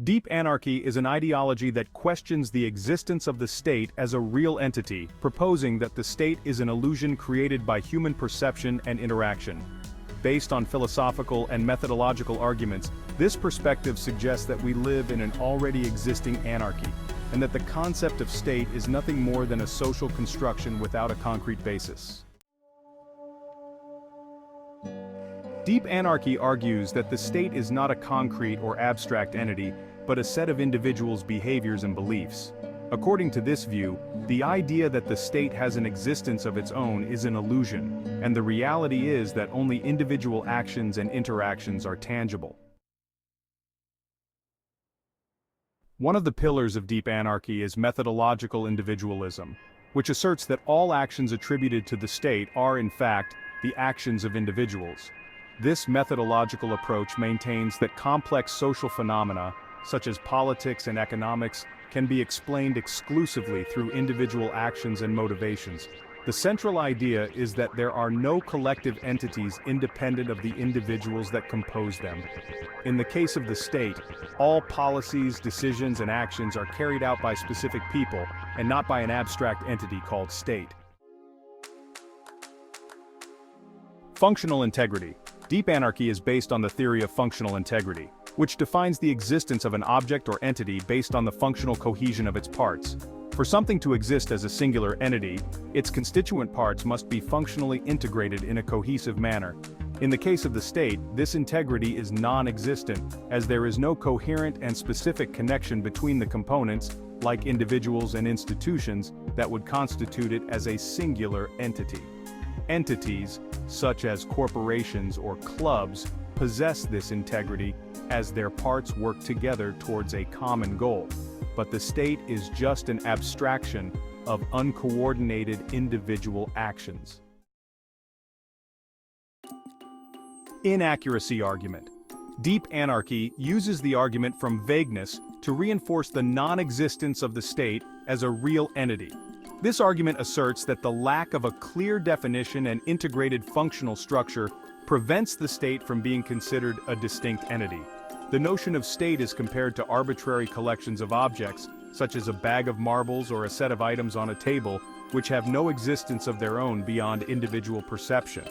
Deep anarchy is an ideology that questions the existence of the state as a real entity, proposing that the state is an illusion created by human perception and interaction. Based on philosophical and methodological arguments, this perspective suggests that we live in an already existing anarchy, and that the concept of state is nothing more than a social construction without a concrete basis. Deep anarchy argues that the state is not a concrete or abstract entity, but a set of individuals' behaviors and beliefs. According to this view, the idea that the state has an existence of its own is an illusion, and the reality is that only individual actions and interactions are tangible. One of the pillars of deep anarchy is methodological individualism, which asserts that all actions attributed to the state are in fact the actions of individuals. This methodological approach maintains that complex social phenomena, such as politics and economics, can be explained exclusively through individual actions and motivations. The central idea is that there are no collective entities independent of the individuals that compose them. In the case of the state, all policies, decisions, and actions are carried out by specific people, and not by an abstract entity called state. Functional integrity. Deep anarchy is based on the theory of functional integrity, which defines the existence of an object or entity based on the functional cohesion of its parts. For something to exist as a singular entity, its constituent parts must be functionally integrated in a cohesive manner. In the case of the state, this integrity is non-existent, as there is no coherent and specific connection between the components, like individuals and institutions, that would constitute it as a singular entity. Entities, such as corporations or clubs, possess this integrity as their parts work together towards a common goal. But the state is just an abstraction of uncoordinated individual actions. Inaccuracy argument. Deep anarchy uses the argument from vagueness to reinforce the non-existence of the state as a real entity. This argument asserts that the lack of a clear definition and integrated functional structure prevents the state from being considered a distinct entity. The notion of state is compared to arbitrary collections of objects, such as a bag of marbles or a set of items on a table, which have no existence of their own beyond individual perception.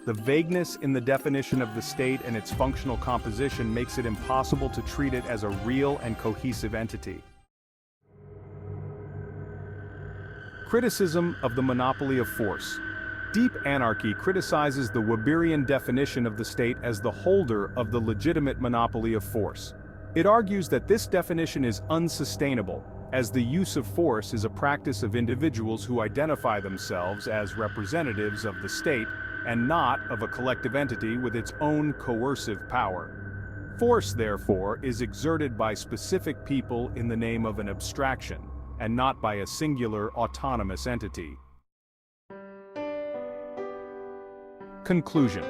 The vagueness in the definition of the state and its functional composition makes it impossible to treat it as a real and cohesive entity. Criticism of the monopoly of force. Deep anarchy criticizes the Weberian definition of the state as the holder of the legitimate monopoly of force. It argues that this definition is unsustainable, as the use of force is a practice of individuals who identify themselves as representatives of the state and not of a collective entity with its own coercive power. Force, therefore, is exerted by specific people in the name of an abstraction, and not by a singular autonomous entity. Conclusion.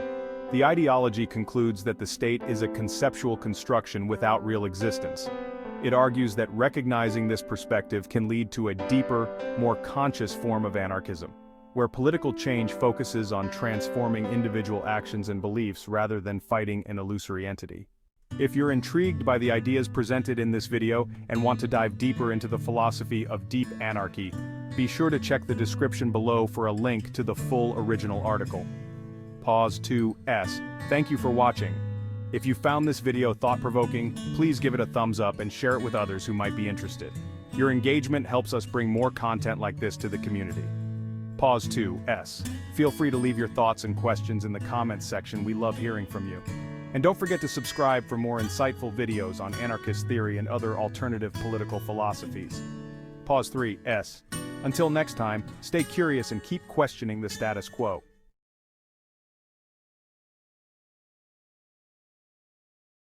The ideology concludes that the state is a conceptual construction without real existence. It argues that recognizing this perspective can lead to a deeper, more conscious form of anarchism, where political change focuses on transforming individual actions and beliefs rather than fighting an illusory entity. If you're intrigued by the ideas presented in this video and want to dive deeper into the philosophy of deep anarchy, be sure to check the description below for a link to the full original article. Pause 2S. Thank you for watching. If you found this video thought-provoking, please give it a thumbs up and share it with others who might be interested. Your engagement helps us bring more content like this to the community. Pause 2S. Feel free to leave your thoughts and questions in the comments section. We love hearing from you. And don't forget to subscribe for more insightful videos on anarchist theory and other alternative political philosophies. Pause 3S. Until next time, stay curious and keep questioning the status quo.